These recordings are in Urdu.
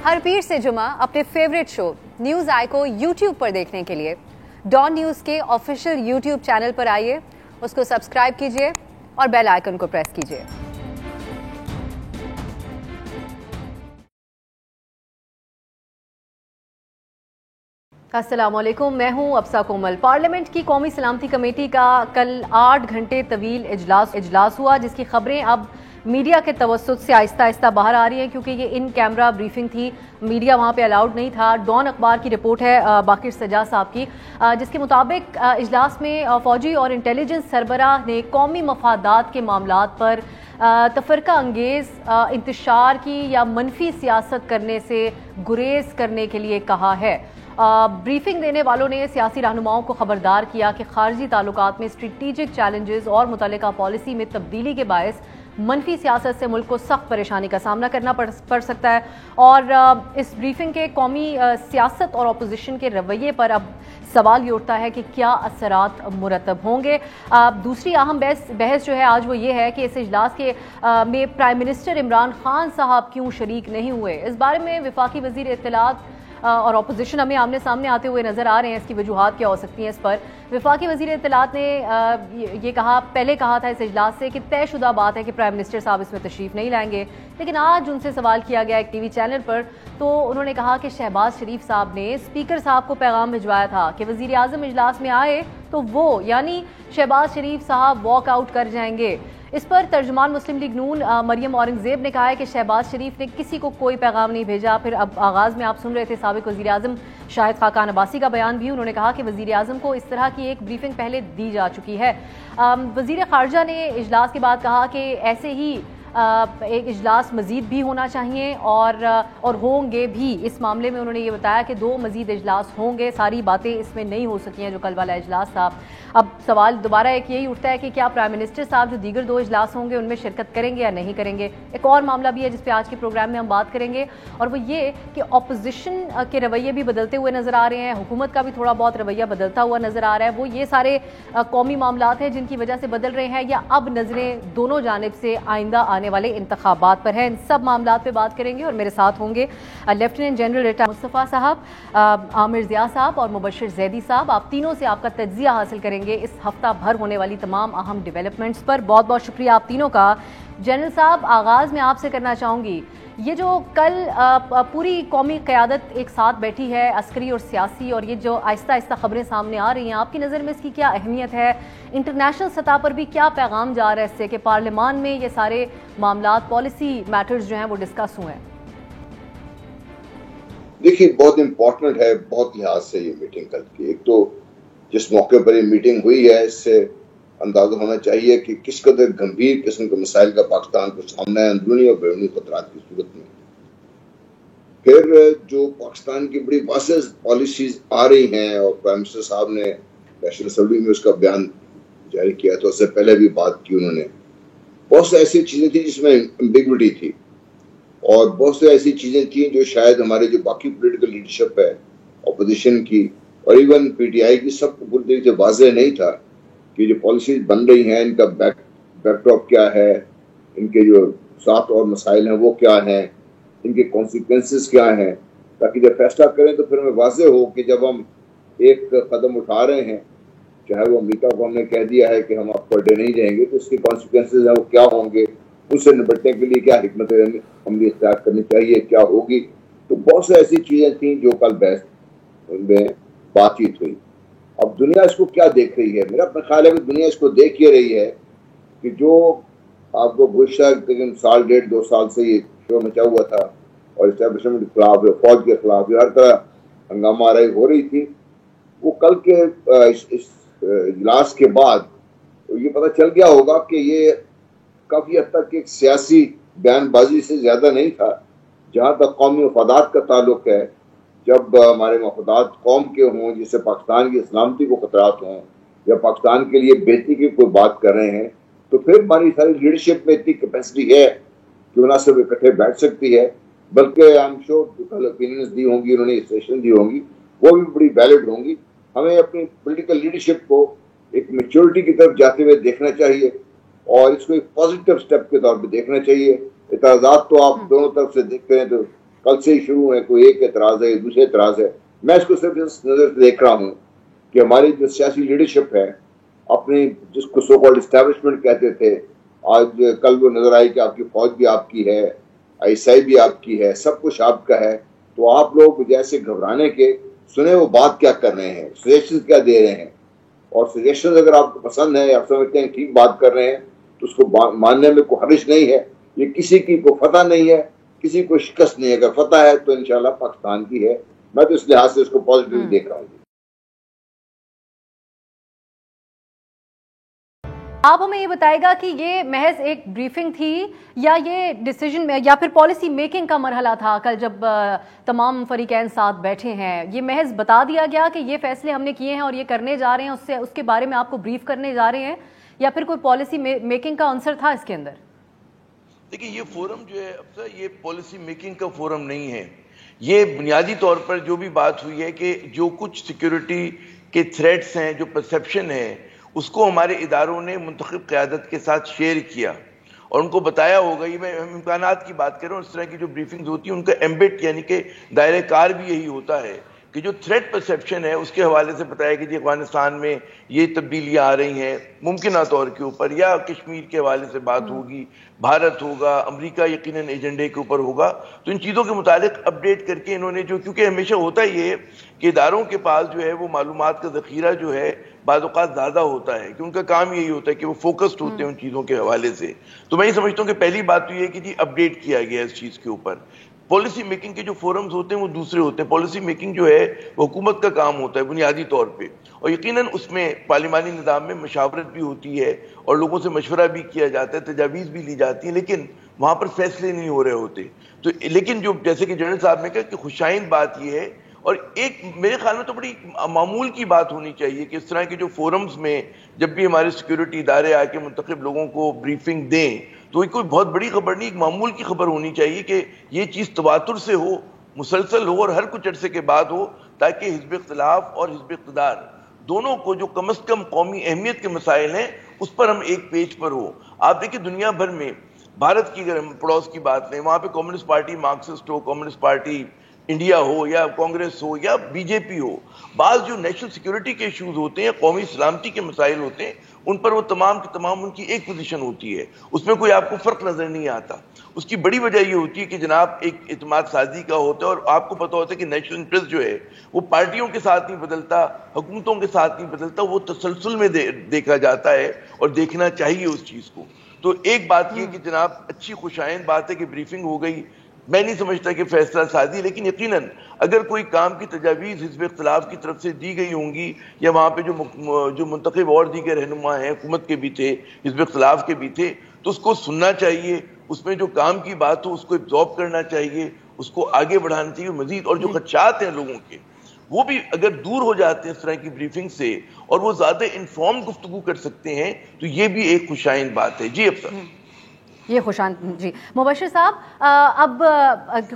ہر پیر سے جمعہ اپنے فیوریٹ شو نیوز آئی کو یوٹیوب پر دیکھنے کے لیے ڈان نیوز کے آفیشیل یوٹیوب چینل پر آئیے، اس کو سبسکرائب کیجیے اور بیل آئیکن کو پریس کیجیے۔ السلام علیکم، میں ہوں ابسا کومل۔ پارلیمنٹ کی قومی سلامتی کمیٹی کا کل 8 گھنٹے طویل اجلاس ہوا، جس کی خبریں اب میڈیا کے توسط سے آہستہ آہستہ باہر آ رہی ہیں، کیونکہ یہ ان کیمرہ بریفنگ تھی، میڈیا وہاں پہ الاؤڈ نہیں تھا۔ ڈان اخبار کی رپورٹ ہے باقر سجاد صاحب کی، جس کے مطابق اجلاس میں فوجی اور انٹیلیجنس سربراہ نے قومی مفادات کے معاملات پر تفرقہ انگیز انتشار کی یا منفی سیاست کرنے سے گریز کرنے کے لیے کہا ہے۔ بریفنگ دینے والوں نے سیاسی رہنماؤں کو خبردار کیا کہ خارجی تعلقات میں اسٹریٹجک چیلنجز اور متعلقہ پالیسی میں تبدیلی کے باعث منفی سیاست سے ملک کو سخت پریشانی کا سامنا کرنا پڑ سکتا ہے، اور اس بریفنگ کے قومی سیاست اور اپوزیشن کے رویے پر اب سوال یہ اٹھتا ہے کہ کیا اثرات مرتب ہوں گے۔ دوسری اہم بحث جو ہے آج وہ یہ ہے کہ اس اجلاس کے میں پرائم منسٹر عمران خان صاحب کیوں شریک نہیں ہوئے۔ اس بارے میں وفاقی وزیر اطلاعات اور اپوزیشن ہمیں آمنے سامنے آتے ہوئے نظر آ رہے ہیں، اس کی وجوہات کیا ہو سکتی ہیں۔ اس پر وفاقی وزیر اطلاعات نے یہ پہلے کہا تھا اس اجلاس سے کہ طے شدہ بات ہے کہ پرائم منسٹر صاحب اس میں تشریف نہیں لائیں گے، لیکن آج ان سے سوال کیا گیا ایک ٹی وی چینل پر، تو انہوں نے کہا کہ شہباز شریف صاحب نے اسپیکر صاحب کو پیغام بھجوایا تھا کہ وزیر اعظم اجلاس میں آئے تو وہ یعنی شہباز شریف صاحب واک آؤٹ کر جائیں گے۔ اس پر ترجمان مسلم لیگ نون مریم اورنگزیب نے کہا ہے کہ شہباز شریف نے کسی کو کوئی پیغام نہیں بھیجا۔ پھر اب آغاز میں آپ سن رہے تھے سابق وزیر اعظم شاہد خاقان عباسی کا بیان بھی، انہوں نے کہا کہ وزیر اعظم کو اس طرح کی ایک بریفنگ پہلے دی جا چکی ہے۔ وزیر خارجہ نے اجلاس کے بعد کہا کہ ایسے ہی ایک اجلاس مزید بھی ہونا چاہیے اور ہوں گے بھی۔ اس معاملے میں انہوں نے یہ بتایا کہ 2 مزید اجلاس ہوں گے، ساری باتیں اس میں نہیں ہو سکی ہیں جو کل والا اجلاس تھا۔ اب سوال دوبارہ ایک یہی اٹھتا ہے کہ کیا پرائم منسٹر صاحب جو دیگر 2 اجلاس ہوں گے ان میں شرکت کریں گے یا نہیں کریں گے۔ ایک اور معاملہ بھی ہے جس پہ آج کے پروگرام میں ہم بات کریں گے، اور وہ یہ کہ اپوزیشن کے رویے بھی بدلتے ہوئے نظر آ رہے ہیں، حکومت کا بھی تھوڑا بہت رویہ بدلتا ہوا نظر آ رہا ہے۔ وہ یہ سارے قومی معاملات ہیں جن کی وجہ سے بدل رہے ہیں، یا اب نظریں دونوں جانب سے آئندہ آنے والے انتخابات پر ہیں۔ ان سب معاملات پہ بات کریں گے، اور میرے ساتھ ہوں گے لیفٹیننٹ جنرل ریٹائر مصطفیٰ صاحب، عامر ضیاء صاحب اور مبشر زیدی صاحب۔ آپ تینوں سے آپ کا تجزیہ حاصل کریں گے اس ہفتہ بھر ہونے والی تمام اہم ڈیولپمنٹس پر۔ بہت بہت شکریہ آپ تینوں کا۔ جنرل صاحب، آغاز میں آپ سے کرنا چاہوں گی، یہ جو کل پوری قومی قیادت ایک ساتھ بیٹھی ہے، عسکری اور سیاسی، اور یہ جو آہستہ آہستہ خبریں سامنے آ رہی ہیں، آپ کی نظر میں اس کی کیا اہمیت ہے؟ انٹرنیشنل سطح پر بھی کیا پیغام جا رہا ہے اس سے کہ پارلیمان میں یہ سارے معاملات، پالیسی میٹرز جو ہیں وہ ڈسکس ہوئے ہیں؟ دیکھیے، بہت امپورٹنٹ ہے بہت لحاظ سے یہ میٹنگ کل کی۔ ایک تو جس موقع پر یہ میٹنگ ہوئی ہے، اس سے اندازہ ہونا چاہیے کہ کس قدر گمبھیر قسم کے مسائل کا پاکستان کو سامنا ہے، اندرونی اور بیرونی خطرات کی صورت میں۔ پھر جو پاکستان کی بڑی واضح پالیسیز آ رہی ہیں، اور پرائم منسٹر صاحب نے نیشنل اسمبلی میں اس کا بیان جاری کیا تو اس سے پہلے بھی بات کی انہوں نے، بہت سی ایسی چیزیں تھیں جس میں ایمبیگوٹی تھی، اور بہت سی ایسی چیزیں تھیں جو شاید ہمارے جو باقی پولیٹیکل لیڈرشپ ہے اپوزیشن کی اور ایون پی ٹی آئی کی، سب کو پوری طریقے سے واضح نہیں تھا کہ جو پالیسیز بن رہی ہیں ان کا بیک ڈراپ کیا ہے، ان کے جو ساتھ اور مسائل ہیں وہ کیا ہیں، ان کے کانسیکوینسز کیا ہیں، تاکہ جب فیصلہ کریں تو پھر ہمیں واضح ہو کہ جب ہم ایک قدم اٹھا رہے ہیں، چاہے وہ امریکہ کو ہم نے کہہ دیا ہے کہ ہم آپ پر ڈے نہیں جائیں گے، تو اس کے کانسیکوینسز ہیں وہ کیا ہوں گے، ان سے نپٹنے کے لیے کیا حکمت عملی اختیار کرنی چاہیے، کیا ہوگی۔ تو بہت سی ایسی چیزیں تھیں جو کل بحث میں بات چیت ہوئی۔ اب دنیا اس کو کیا دیکھ رہی ہے؟ میرا اپنا خیال ہے کہ دنیا اس کو دیکھ یہ رہی ہے کہ جو آپ کو گزشتہ تقریباً 1.5-2 سال سے یہ شو مچا ہوا تھا، اور اسٹیبلشمنٹ کے خلاف، فوج کے خلاف، ہر طرح ہنگامہ آرائی ہو رہی تھی، وہ کل کے اس اجلاس کے بعد یہ پتہ چل گیا ہوگا کہ یہ کافی حد تک ایک سیاسی بیان بازی سے زیادہ نہیں تھا۔ جہاں تک قومی مفادات کا تعلق ہے، جب ہمارے مفادات قوم کے ہوں، جس سے پاکستان کی سلامتی کو خطرات ہوں، یا پاکستان کے لیے بہتری کی کوئی بات کر رہے ہیں، تو پھر ہماری ساری لیڈرشپ میں اتنی کیپیسٹی ہے کہ وہ نہ صرف اکٹھے بیٹھ سکتی ہے، بلکہ آئی ایم شیور جو کل اوپینینز دی ہوں گی، انہوں نے سیشن دی ہوں گی، وہ بھی بڑی ویلڈ ہوں گی۔ ہمیں اپنی پولیٹیکل لیڈرشپ کو ایک میچورٹی کی طرف جاتے ہوئے دیکھنا چاہیے، اور اس کو ایک پازیٹیو سٹیپ کے طور پہ دیکھنا چاہیے۔ اعتراضات تو آپ دونوں طرف سے دیکھتے ہیں تو کل سے ہی شروع ہیں, کوئی ایک اعتراض ہے, دوسرے اعتراض ہے. میں اس کو صرف اس نظر سے دیکھ رہا ہوں کہ ہماری جو سیاسی لیڈرشپ ہے, اپنی جس کو سو کالڈ اسٹیبلشمنٹ کہتے تھے, آج کل وہ نظر آئی کہ آپ کی فوج بھی آپ کی ہے, ISI بھی آپ کی ہے, سب کچھ آپ کا ہے. تو آپ لوگ جیسے گھبرانے کے سنیں وہ بات کیا کر رہے ہیں, سجیشن کیا دے رہے ہیں, اور سجیشن اگر آپ کو پسند ہے یا سمجھتے ہیں ٹھیک بات کر رہے ہیں تو اس کو ماننے میں کوئی حرج نہیں ہے. یہ کسی کی کوئی فتح نہیں ہے, کسی کو شکست نہیں ہے. اگر فتح ہے تو انشاءاللہ پاکستان کی ہے. میں تو اس لحاظ سے اس کو پازیٹیو دیکھ رہا ہوں. آپ ہمیں یہ بتائے گا کہ یہ محض ایک بریفنگ تھی یا یہ ڈیسیجن میں یا پھر پالیسی میکنگ کا مرحلہ تھا؟ کل جب تمام فریقین ساتھ بیٹھے ہیں, یہ محض بتا دیا گیا کہ یہ فیصلے ہم نے کیے ہیں اور یہ کرنے جا رہے ہیں, اس کے بارے میں آپ کو بریف کرنے جا رہے ہیں, یا پھر کوئی پالیسی میکنگ کا عنصر تھا اس کے اندر؟ دیکھیں, یہ فورم جو ہے افسر, یہ پالیسی میکنگ کا فورم نہیں ہے. یہ بنیادی طور پر جو بھی بات ہوئی ہے کہ جو کچھ سیکیورٹی کے تھریٹس ہیں, جو پرسیپشن ہے, اس کو ہمارے اداروں نے منتخب قیادت کے ساتھ شیئر کیا اور ان کو بتایا ہوگا. یہ میں امکانات کی بات کر رہا ہوں. اس طرح کی جو بریفنگز ہوتی ہیں ان کا ایمبٹ یعنی کہ دائرہ کار بھی یہی ہوتا ہے کہ جو تھریٹ پرسیپشن ہے اس کے حوالے سے بتایا کہ جی افغانستان میں یہ تبدیلیاں آ رہی ہیں ممکنہ طور کے اوپر, یا کشمیر کے حوالے سے بات ہوگی, بھارت ہوگا, امریکہ یقیناً ایجنڈے کے اوپر ہوگا. تو ان چیزوں کے متعلق اپڈیٹ کر کے انہوں نے جو, کیونکہ ہمیشہ ہوتا ہی ہے کہ اداروں کے پاس جو ہے وہ معلومات کا ذخیرہ جو ہے بعض اوقات زیادہ ہوتا ہے, کہ ان کا کام یہی ہوتا ہے کہ وہ فوکسڈ ہوتے ہیں ان چیزوں کے حوالے سے. تو میں یہ سمجھتا ہوں کہ پہلی بات تو یہ ہے کہ جی اپڈیٹ کیا گیا اس چیز کے اوپر. پالیسی میکنگ کے جو فورمز ہوتے ہیں وہ دوسرے ہوتے ہیں. پالیسی میکنگ جو ہے وہ حکومت کا کام ہوتا ہے بنیادی طور پہ, اور یقیناً اس میں پارلیمانی نظام میں مشاورت بھی ہوتی ہے اور لوگوں سے مشورہ بھی کیا جاتا ہے, تجاویز بھی لی جاتی ہیں, لیکن وہاں پر فیصلے نہیں ہو رہے ہوتے. تو لیکن جو جیسے کہ جنرل صاحب نے کہا کہ خوشائند بات یہ ہے, اور ایک میرے خیال میں تو بڑی معمول کی بات ہونی چاہیے کہ اس طرح کے جو فورمز میں جب بھی ہمارے سیکیورٹی ادارے آ کے منتخب لوگوں کو بریفنگ دیں تو یہ کوئی بہت بڑی خبر نہیں, ایک معمول کی خبر ہونی چاہیے کہ یہ چیز تواتر سے ہو, مسلسل ہو اور ہر کچھ عرصے کے بعد ہو, تاکہ حزب اختلاف اور حزب اقتدار دونوں کو جو کم از کم قومی اہمیت کے مسائل ہیں اس پر ہم ایک پیج پر ہو. آپ دیکھیں دنیا بھر میں بھارت کی اگر ہم پڑوس کی بات لیں, وہاں پہ کمیونسٹ پارٹی مارکسسٹ ہو, کمیونسٹ پارٹی انڈیا ہو, یا کانگریس ہو, یا BJP ہو, بعض جو نیشنل سیکیورٹی کے ایشوز ہوتے ہیں, قومی سلامتی کے مسائل ہوتے ہیں, ان پر وہ تمام کی تمام ان کی ایک پوزیشن ہوتی ہے, اس میں کوئی آپ کو فرق نظر نہیں آتا. اس کی بڑی وجہ یہ ہوتی ہے کہ جناب ایک اعتماد سازی کا ہوتا ہے, اور آپ کو پتہ ہوتا ہے کہ نیشنل انٹرسٹ جو ہے وہ پارٹیوں کے ساتھ نہیں بدلتا, حکومتوں کے ساتھ نہیں بدلتا, وہ تسلسل میں دیکھا جاتا ہے اور دیکھنا چاہیے اس چیز کو. تو ایک بات یہ کہ جناب اچھی خوشائند بات ہے کہ بریفنگ ہو گئی, میں نہیں سمجھتا کہ فیصلہ سازی, لیکن یقیناً اگر کوئی کام کی تجاویز حزب اختلاف کی طرف سے دی گئی ہوں گی, یا وہاں پہ جو منتخب اور دیگر رہنما ہیں, حکومت کے بھی تھے, حزب اختلاف کے بھی تھے, تو اس کو سننا چاہیے, اس میں جو کام کی بات ہو اس کو ایبزارب کرنا چاہیے, اس کو آگے بڑھانا چاہیے مزید. اور جو خدشات ہیں لوگوں کے وہ بھی اگر دور ہو جاتے ہیں اس طرح کی بریفنگ سے اور وہ زیادہ انفارم گفتگو کر سکتے ہیں, تو یہ بھی ایک خوشائند بات ہے. جی افسر. یہ خوشان جی مبشر صاحب, اب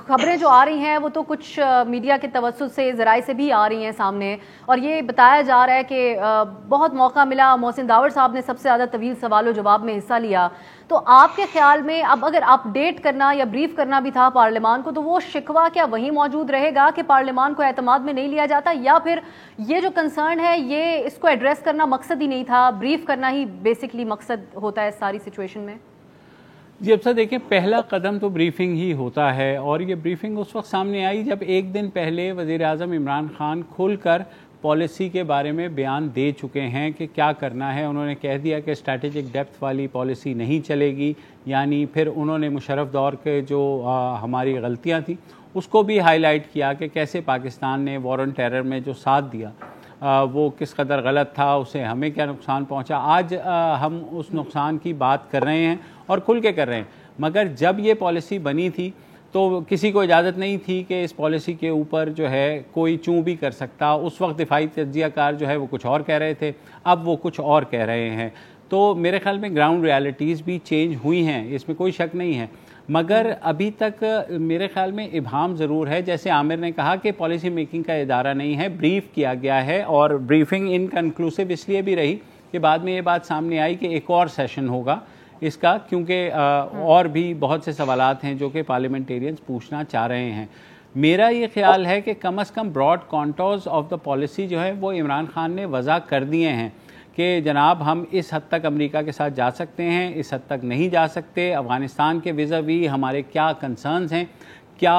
خبریں جو آ رہی ہیں وہ تو کچھ میڈیا کے توسط سے, ذرائع سے بھی آ رہی ہیں سامنے, اور یہ بتایا جا رہا ہے کہ بہت موقع ملا, محسن داور صاحب نے سب سے زیادہ طویل سوال و جواب میں حصہ لیا. تو آپ کے خیال میں اب اگر اپڈیٹ کرنا یا بریف کرنا بھی تھا پارلیمان کو, تو وہ شکوہ کیا وہیں موجود رہے گا کہ پارلیمان کو اعتماد میں نہیں لیا جاتا, یا پھر یہ جو کنسرن ہے یہ اس کو ایڈریس کرنا مقصد ہی نہیں تھا, بریف کرنا ہی بیسکلی مقصد ہوتا ہے اس ساری سچویشن میں؟ جی اب سر دیکھیں, پہلا قدم تو بریفنگ ہی ہوتا ہے, اور یہ بریفنگ اس وقت سامنے آئی جب ایک دن پہلے وزیر اعظم عمران خان کھل کر پالیسی کے بارے میں بیان دے چکے ہیں کہ کیا کرنا ہے. انہوں نے کہہ دیا کہ اسٹریٹجک ڈیپتھ والی پالیسی نہیں چلے گی, یعنی پھر انہوں نے مشرف دور کے جو ہماری غلطیاں تھیں اس کو بھی ہائی لائٹ کیا کہ کیسے پاکستان نے وار آن ٹیرر میں جو ساتھ دیا وہ کس قدر غلط تھا, اسے ہمیں کیا نقصان پہنچا. آج ہم اس نقصان کی بات کر رہے ہیں اور کھل کے کر رہے ہیں, مگر جب یہ پالیسی بنی تھی تو کسی کو اجازت نہیں تھی کہ اس پالیسی کے اوپر جو ہے کوئی چوں بھی کر سکتا. اس وقت دفاعی تجزیہ کار جو ہے وہ کچھ اور کہہ رہے تھے, اب وہ کچھ اور کہہ رہے ہیں. تو میرے خیال میں گراؤنڈ ریالٹیز بھی چینج ہوئی ہیں, اس میں کوئی شک نہیں ہے, مگر ابھی تک میرے خیال میں ابہام ضرور ہے. جیسے عامر نے کہا کہ پالیسی میکنگ کا ادارہ نہیں ہے, بریف کیا گیا ہے, اور بریفنگ انکنکلوسیو اس لیے بھی رہی کہ بعد میں یہ بات سامنے آئی کہ ایک اور سیشن ہوگا, اس کا، کیونکہ اور بھی بہت سے سوالات ہیں جو کہ پارلیمنٹیرینز پوچھنا چاہ رہے ہیں۔ میرا یہ خیال ہے کہ کم از کم broad contours of the policy جو ہے وہ عمران خان نے وضع کر دیے ہیں کہ جناب ہم اس حد تک امریکہ کے ساتھ جا سکتے ہیں، اس حد تک نہیں جا سکتے، افغانستان کے ویزاوی ہمارے کیا کنسرنز ہیں، کیا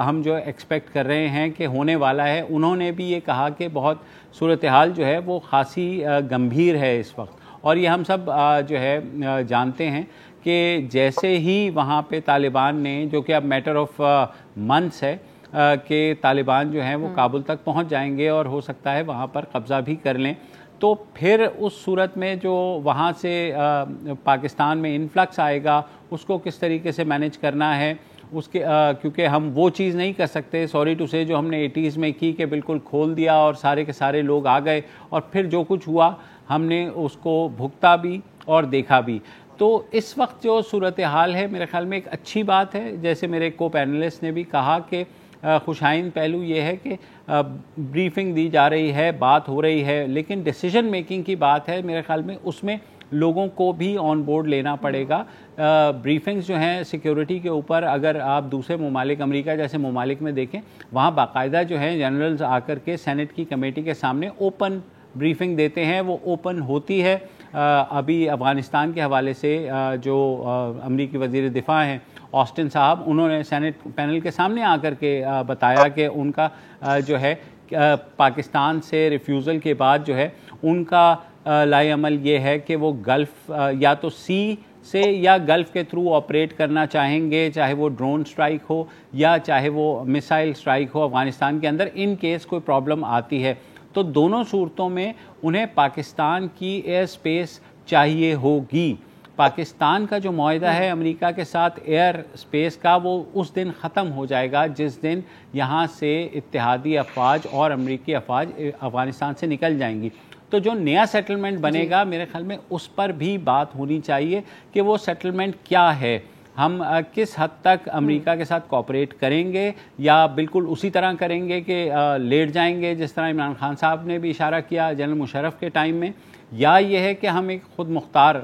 ہم جو ایکسپیکٹ کر رہے ہیں کہ ہونے والا ہے۔ انہوں نے بھی یہ کہا کہ بہت صورتحال جو ہے وہ خاصی گمبھیر ہے اس وقت، اور یہ ہم سب جو ہے جانتے ہیں کہ جیسے ہی وہاں پہ طالبان نے، جو کہ اب میٹر آف منتھس ہے کہ طالبان جو ہیں وہ کابل تک پہنچ جائیں گے اور ہو سکتا ہے وہاں پر قبضہ بھی کر لیں، تو پھر اس صورت میں جو وہاں سے پاکستان میں انفلکس آئے گا اس کو کس طریقے سے مینیج کرنا ہے اس کے، کیونکہ ہم وہ چیز نہیں کر سکتے سوری ٹو سے جو ہم نے 80s میں کی کہ بالکل کھول دیا اور سارے کے سارے لوگ آ گئے اور پھر جو کچھ ہوا ہم نے اس کو بھگتا بھی اور دیکھا بھی۔ تو اس وقت جو صورتحال ہے میرے خیال میں ایک اچھی بات ہے، جیسے میرے کو پینلسٹ نے بھی کہا کہ خوشائند پہلو یہ ہے کہ بریفنگ دی جا رہی ہے، بات ہو رہی ہے، لیکن ڈیسیجن میکنگ کی بات ہے میرے خیال میں اس میں لوگوں کو بھی آن بورڈ لینا پڑے گا۔ بریفنگز جو ہیں سیکیورٹی کے اوپر، اگر آپ دوسرے ممالک، امریکہ جیسے ممالک میں دیکھیں، وہاں باقاعدہ جو ہے جنرلز آ کر کے سینٹ کی کمیٹی کے سامنے اوپن بریفنگ دیتے ہیں، وہ اوپن ہوتی ہے۔ ابھی افغانستان کے حوالے سے جو امریکی وزیر دفاع ہیں آسٹن صاحب، انہوں نے سینٹ پینل کے سامنے آ کر کے بتایا کہ ان کا جو ہے پاکستان سے ریفیوزل کے بعد جو ہے ان کا لائے عمل یہ ہے کہ وہ گلف یا تو سی سے یا گلف کے تھرو آپریٹ کرنا چاہیں گے، چاہے وہ ڈرون سٹرائک ہو یا چاہے وہ میسائل سٹرائک ہو افغانستان کے اندر، ان کیس کوئی پرابلم آتی ہے تو دونوں صورتوں میں انہیں پاکستان کی ایئر سپیس چاہیے ہوگی۔ پاکستان کا جو معاہدہ ہے امریکہ کے ساتھ ایئر سپیس کا، وہ اس دن ختم ہو جائے گا جس دن یہاں سے اتحادی افواج اور امریکی افواج افغانستان سے نکل جائیں گی۔ تو جو نیا سیٹلمنٹ بنے گا میرے خیال میں اس پر بھی بات ہونی چاہیے کہ وہ سیٹلمنٹ کیا ہے، ہم کس حد تک امریکہ کے ساتھ کوآپریٹ کریں گے یا بالکل اسی طرح کریں گے کہ لیٹ جائیں گے جس طرح عمران خان صاحب نے بھی اشارہ کیا جنرل مشرف کے ٹائم میں، یا یہ ہے کہ ہم ایک خود مختار،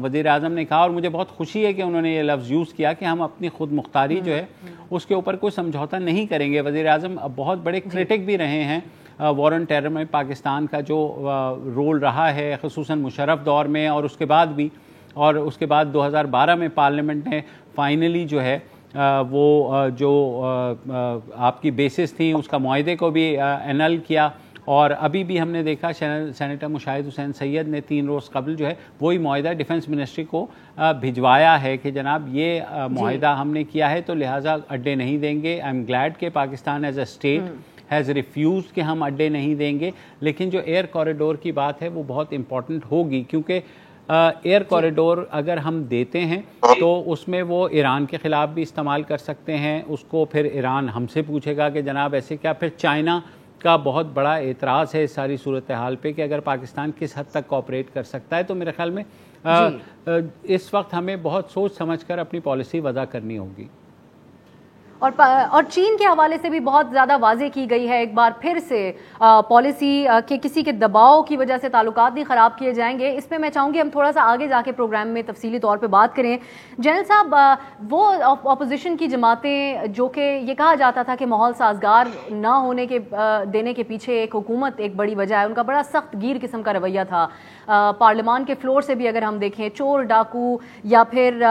وزیر اعظم نے کہا اور مجھے بہت خوشی ہے کہ انہوں نے یہ لفظ یوز کیا کہ ہم اپنی خود مختاری جو ہے اس کے اوپر کوئی سمجھوتا نہیں کریں گے۔ وزیر اعظم بہت بڑے کرٹک بھی رہے ہیں وار آن ٹیرر میں پاکستان کا جو رول رہا ہے، خصوصاً مشرف دور میں اور اس کے بعد بھی، اور اس کے بعد 2012 میں پارلیمنٹ نے فائنلی جو ہے وہ جو آپ کی بیسس تھیں اس کا معاہدے کو بھی اینل کیا، اور ابھی بھی ہم نے دیکھا سینیٹر مشاہد حسین سید نے 3 روز قبل جو ہے وہی معاہدہ ڈیفنس منسٹری کو بھجوایا ہے کہ جناب یہ معاہدہ ہم نے کیا ہے تو لہٰذا اڈے نہیں دیں گے۔ آئی ایم گلیڈ کہ Pakistan as a state has refused کہ ہم اڈے نہیں دیں گے، لیکن جو ایئر کوریڈور کی بات ہے وہ بہت امپورٹنٹ ہوگی، کیونکہ ایئر کوریڈور اگر ہم دیتے ہیں تو اس میں وہ ایران کے خلاف بھی استعمال کر سکتے ہیں، اس کو پھر ایران ہم سے پوچھے گا کہ جناب ایسے کیا، پھر چائنا کا بہت بڑا اعتراض ہے اس ساری صورتحال پہ کہ اگر پاکستان کس حد تک کوآپریٹ کر سکتا ہے۔ تو میرے خیال میں اس وقت ہمیں بہت سوچ سمجھ کر اپنی پالیسی وضع کرنی ہوگی۔ اور چین کے حوالے سے بھی بہت زیادہ واضح کی گئی ہے ایک بار پھر سے پالیسی کہ کسی کے دباؤ کی وجہ سے تعلقات نہیں خراب کیے جائیں گے۔ اس پہ میں چاہوں گی ہم تھوڑا سا آگے جا کے پروگرام میں تفصیلی طور پہ بات کریں۔ جنرل صاحب، وہ اپوزیشن کی جماعتیں جو کہ یہ کہا جاتا تھا کہ ماحول سازگار نہ ہونے کے دینے کے پیچھے ایک حکومت ایک بڑی وجہ ہے، ان کا بڑا سخت گیر قسم کا رویہ تھا۔ پارلیمان کے فلور سے بھی اگر ہم دیکھیں چور ڈاکو یا پھر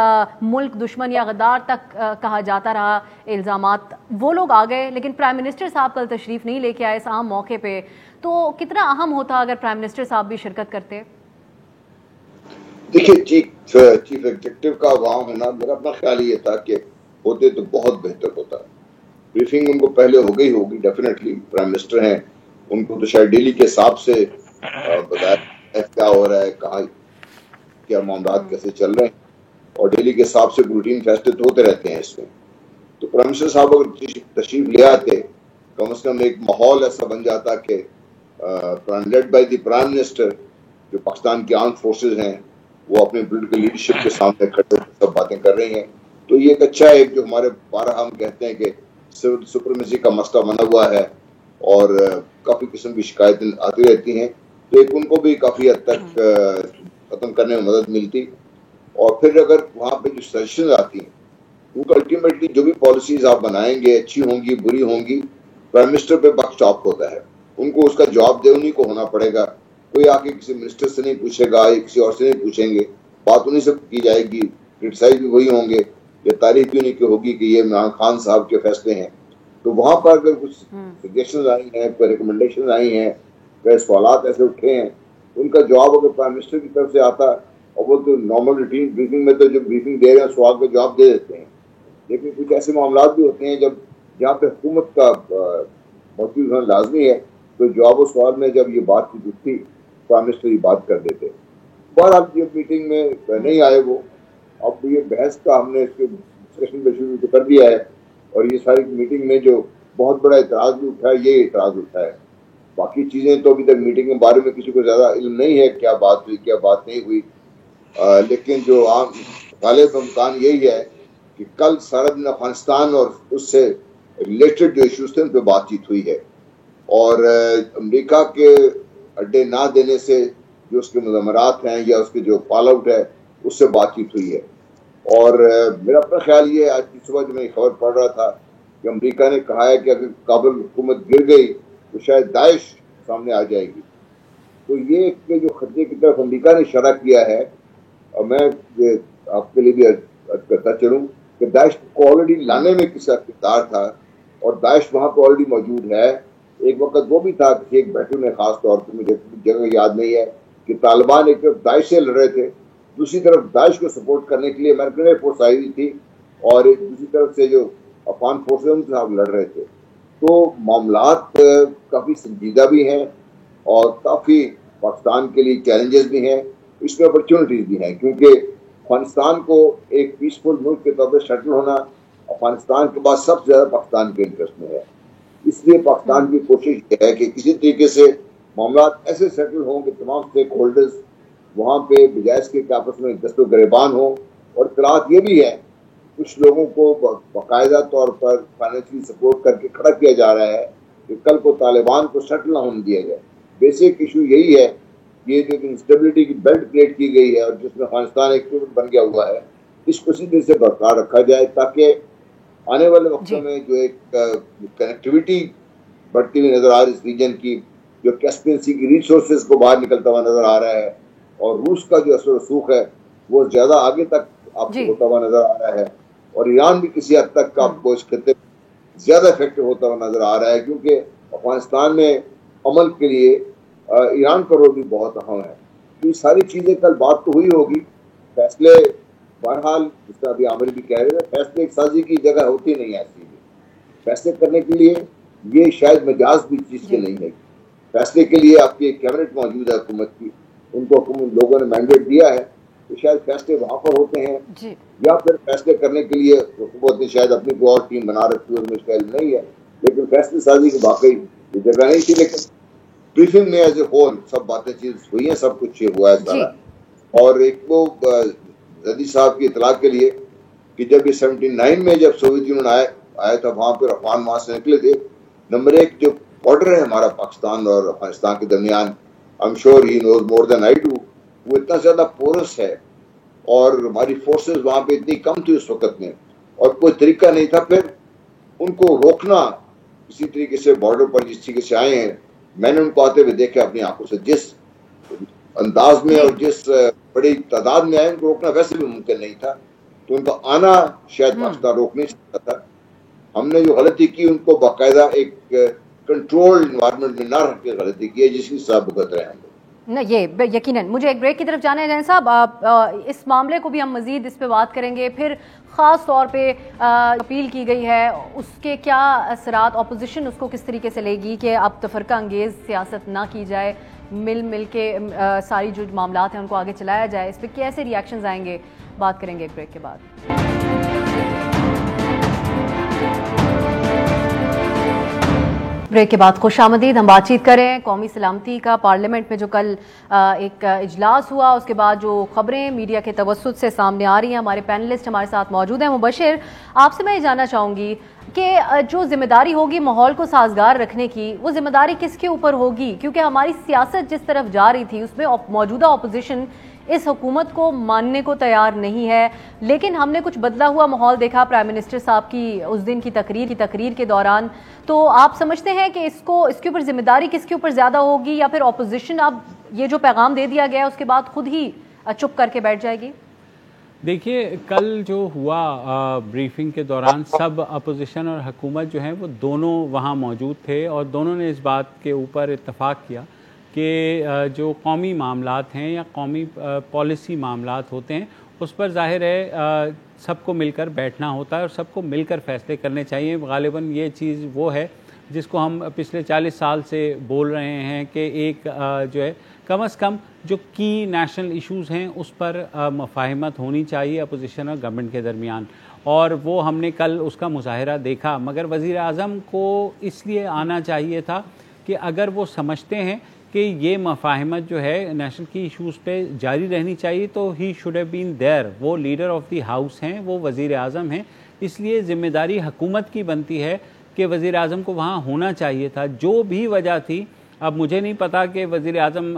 ملک دشمن یا غدار تک کہا جاتا رہا الزامات، وہ لوگ آ گئے، لیکن پرائم منسٹر صاحب کل تشریف نہیں لے کے آئے اس اہم موقع پہ، تو کتنا اہم ہوتا اگر پرائم منسٹر صاحب بھی شرکت کرتے؟ دیکھیے چیف ایگزیکٹو کا وہاں ہونا میرا اپنا خیال یہ تھا کہ ہوتے تو بہت بہتر ہوتا۔ بریفنگ ان کو پہلے ہو گئی ہوگی ڈیفینیٹلی، پرائم منسٹر ہیں، ان کو تو شاید ڈیلی کے حساب سے بتایا کیا ہو رہا ہے، کہاں کیا معاملات کیسے چل رہے ہیں، اور ڈیلی کے حساب سے روٹین فیصلے تو ہوتے رہتے ہیں اس میں۔ تو پرائم منسٹر صاحب اگر تشریف لے آتے، کم از کم ایک ماحول ایسا بن جاتا کہ led by the prime minister, جو پاکستان کی آرم فورسز ہیں وہ اپنے پولیٹیکل لیڈرشپ کے سامنے کھڑے سب باتیں کر رہی ہیں، تو یہ ایک اچھا ہے جو ہمارے بارہ ہم کہتے ہیں کہ سول سپریمیسی کا مسئلہ بنا ہوا ہے اور کافی قسم کی شکایتیں آتی رہتی ہیں، تو ایک ان کو بھی کافی حد تک ختم کرنے میں مدد ملتی۔ اور پھر اگر وہاں پہ جو سجیشن آتی ہیں ان کو الٹیمیٹلی جو بھی پالیسیز آپ بنائیں گے اچھی ہوں گی بری ہوں گی پرائم منسٹر پہ بک اسٹاپ ہوتا ہے, ان کو اس کا جواب دے انہیں کو ہونا پڑے گا. کوئی آ کے کسی منسٹر سے نہیں پوچھے گا یا کسی اور سے نہیں پوچھیں گے, بات انہیں سے کی جائے گی, کرٹیسائز بھی وہی ہوں گے, یہ تعریف بھی انہیں کی ہوگی کہ یہ عمران خان صاحب کے فیصلے ہیں. تو وہاں پر اگر کچھ سجیشنز آئی ہیں, کوئی ریکمنڈیشن آئی ہیں, کوئی سوالات ایسے اٹھے ہیں, ان کا جواب اگر پرائم منسٹر کی طرف سے آتا, اور وہ تو نارمل روٹین بریفنگ میں تو جو بریفنگ دے رہے ہیں سوال کا جواب دے دیتے ہیں, لیکن کچھ ایسے معاملات بھی ہوتے ہیں جہاں پہ حکومت کا موجود ہونا لازمی ہے, تو جواب و سوال میں جب یہ بات کی اٹھتی پرائم منسٹر یہ بات کر دیتے. بہرحال یہ میٹنگ میں نہیں آئے وہ, اب یہ بحث کا ہم نے اس کے ڈسکشن پہ شروع کر دیا ہے, اور یہ ساری میٹنگ میں جو بہت بڑا اعتراض بھی اٹھا ہے یہ اعتراض اٹھا ہے. باقی چیزیں تو ابھی تک میٹنگ کے بارے میں کسی کو زیادہ علم نہیں ہے کیا بات ہوئی کیا بات نہیں ہوئی, لیکن جو عام غالب امکان یہی ہے کہ کل سارا دن افغانستان اور اس سے ریلیٹڈ جو ایشوز تھے ان پہ بات چیت ہوئی ہے, اور امریکہ کے اڈے نہ دینے سے جو اس کے مضمرات ہیں یا اس کے جو فال آؤٹ ہے اس سے بات چیت ہوئی ہے. اور میرا اپنا خیال یہ ہے, آج کی صبح جو میں خبر پڑھ رہا تھا کہ امریکہ نے کہا ہے کہ اگر کابل حکومت گر گئی تو شاید داعش سامنے آ جائے گی. تو یہ کہ جو خطے کی طرف امریکہ نے اشارہ کیا ہے, اور میں آپ کے لیے بھی عرض کرتا چلوں کہ داعش کو آلریڈی لانے میں کس کا کردار تھا, اور داعش وہاں پہ آلریڈی موجود ہے. ایک وقت وہ بھی تھا کہ ایک بیٹھو نے خاص طور پہ مجھے جگہ یاد نہیں ہے کہ طالبان ایک طرف داعش سے لڑ رہے تھے, دوسری طرف داعش کو سپورٹ کرنے کے لیے امریکن ایئر فورس آئی ہوئی تھی, اور ایک دوسری طرف سے جو افغان فورسز ان کے ساتھ لڑ رہے تھے. تو معاملات کافی سنجیدہ بھی ہیں اور کافی پاکستان کے لیے چیلنجز بھی ہیں, اس میں اپرچونٹیز بھی ہیں, کیونکہ افغانستان کو ایک پیسفل ملک کے طور پہ سیٹل ہونا افغانستان کے بعد سب سے زیادہ پاکستان کے انٹرسٹ میں ہے. اس لیے پاکستان کی کوشش یہ ہے کہ کسی طریقے سے معاملات ایسے سیٹل ہوں کہ تمام اسٹیک ہولڈرز وہاں پہ بجائے کے آپس میں دست و گریبان ہوں. اور اطلاعات یہ بھی ہے کچھ لوگوں کو باقاعدہ طور پر فائنینشلی سپورٹ کر کے کھڑا کیا جا رہا ہے کہ کل کو طالبان کو سیٹل نہ ہونے دیا جائے. بیسک ایشو یہی ہے, یہ جو انسٹیبلٹی کی بیلٹ کریٹ کی گئی ہے اور جس میں افغانستان ایک ٹوٹ بن گیا ہوا ہے, اس کو سیدھے سے برقرار رکھا جائے تاکہ آنے والے وقتوں میں جو ایک کنیکٹیوٹی بڑھتی ہوئی نظر آ رہی اس ریجن کی, جو کیسپین سی کی ریسورسز کو باہر نکلتا ہوا نظر آ رہا ہے, اور روس کا جو اثر و رسوخ ہے وہ زیادہ آگے تک آپ کو ہوتا ہوا نظر آ رہا ہے, اور ایران بھی کسی حد تک آپ کو اس خطے زیادہ افیکٹو ہوتا ہوا نظر آ رہا ہے, کیونکہ افغانستان میں عمل کے لیے ایران کا رول بھی بہت اہم ہے. تو یہ ساری چیزیں کل بات تو ہوئی ہوگی, فیصلے بہرحال جس طرح ابھی عامر بھی کہہ رہے تھے فیصلے ایک سازی کی جگہ ہوتی نہیں ایسی بھی, فیصلے کرنے کے لیے یہ شاید مجاز بھی چیز کے نہیں ہے. فیصلے کے لیے آپ کی ایک کیبنٹ موجود ہے حکومت کی, ان کو حکومت لوگوں نے مینڈیٹ دیا ہے, تو شاید فیصلے وہاں پر ہوتے ہیں, یا پھر فیصلے کرنے کے لیے حکومت نے شاید اپنی کوئی اور ٹیم بنا رکھی ہے, اس کا علم نہیں ہے, لیکن فیصلے سازی کی واقعی یہ جگہ نہیں تھی. لیکن بریفنگ میں ایز اے ہول سب باتیں چیز ہوئی ہیں, سب کچھ ہوا ہے سارا. اور ایک وہ زدی صاحب کی اطلاع کے لیے کہ جب یہ 79 میں جب سوویت یونین آیا تھا وہاں پہ افغان وہاں سے نکلے تھے, نمبر ایک جو بارڈر ہے ہمارا پاکستان اور افغانستان کے درمیان, I'm sure he knows more than I do, وہ اتنا زیادہ پورس ہے, اور ہماری فورسز وہاں پہ اتنی کم تھی اس وقت میں, اور کوئی طریقہ نہیں تھا پھر ان کو روکنا کسی طریقے سے بارڈر پر جس طریقے سے آئے ہیں. میں نے ان کو آتے ہوئے دیکھا اپنی آنکھوں سے, جس انداز میں اور جس بڑی تعداد میں آئے ان کو روکنا ویسے بھی ممکن نہیں تھا. تو ان کا آنا شاید پاکستان روک نہیں سکتا تھا. ہم نے جو غلطی کی ان کو باقاعدہ ایک کنٹرول انوائرمنٹ میں نہ رکھ کے غلطی کی ہے, جس کی سزا بھگت رہے ہیں ہم لوگ. نہ یہ یقیناً. مجھے ایک بریک کی طرف جانا ہے جین صاحب, اس معاملے کو بھی ہم مزید اس پہ بات کریں گے. پھر خاص طور پہ اپیل کی گئی ہے, اس کے کیا اثرات اپوزیشن اس کو کس طریقے سے لے گی کہ اب تفرقہ انگیز سیاست نہ کی جائے, مل کے ساری جو معاملات ہیں ان کو آگے چلایا جائے, اس پہ کیسے ری ایکشنز آئیں گے, بات کریں گے ایک بریک کے بعد. بریک کے بعد خوش آمدید. ہم بات چیت کریں قومی سلامتی کا. پارلیمنٹ میں جو کل ایک اجلاس ہوا, اس کے بعد جو خبریں میڈیا کے توسط سے سامنے آ رہی ہیں, ہمارے پینلسٹ ہمارے ساتھ موجود ہیں. مبشر, آپ سے میں یہ جاننا چاہوں گی کہ جو ذمہ داری ہوگی ماحول کو سازگار رکھنے کی, وہ ذمہ داری کس کے اوپر ہوگی؟ کیونکہ ہماری سیاست جس طرف جا رہی تھی اس میں موجودہ اپوزیشن اس حکومت کو ماننے کو تیار نہیں ہے. لیکن ہم نے کچھ بدلا ہوا ماحول دیکھا پرائم منسٹر صاحب کی اس دن کی تقریر کے دوران. تو آپ سمجھتے ہیں کہ اس کے اوپر ذمہ داری کس کے اوپر زیادہ ہوگی, یا پھر اپوزیشن اب یہ جو پیغام دے دیا گیا اس کے بعد خود ہی چپ کر کے بیٹھ جائے گی؟ دیکھیے کل جو ہوا بریفنگ کے دوران سب اپوزیشن اور حکومت جو ہیں وہ دونوں وہاں موجود تھے, اور دونوں نے اس بات کے اوپر اتفاق کیا کہ جو قومی معاملات ہیں یا قومی پالیسی معاملات ہوتے ہیں اس پر ظاہر ہے سب کو مل کر بیٹھنا ہوتا ہے اور سب کو مل کر فیصلے کرنے چاہیے. غالباً یہ چیز وہ ہے جس کو ہم پچھلے 40 سال سے بول رہے ہیں کہ ایک جو ہے کم از کم جو کی نیشنل ایشوز ہیں اس پر مفاہمت ہونی چاہیے اپوزیشن اور گورنمنٹ کے درمیان, اور وہ ہم نے کل اس کا مظاہرہ دیکھا. مگر وزیر اعظم کو اس لیے آنا چاہیے تھا کہ اگر وہ سمجھتے ہیں کہ یہ مفاہمت جو ہے نیشنل کی ایشوز پہ جاری رہنی چاہیے تو he should have been there. وہ لیڈر آف دی ہاؤس ہیں, وہ وزیر اعظم ہیں, اس لیے ذمہ داری حکومت کی بنتی ہے کہ وزیر اعظم کو وہاں ہونا چاہیے تھا. جو بھی وجہ تھی, اب مجھے نہیں پتا کہ وزیر اعظم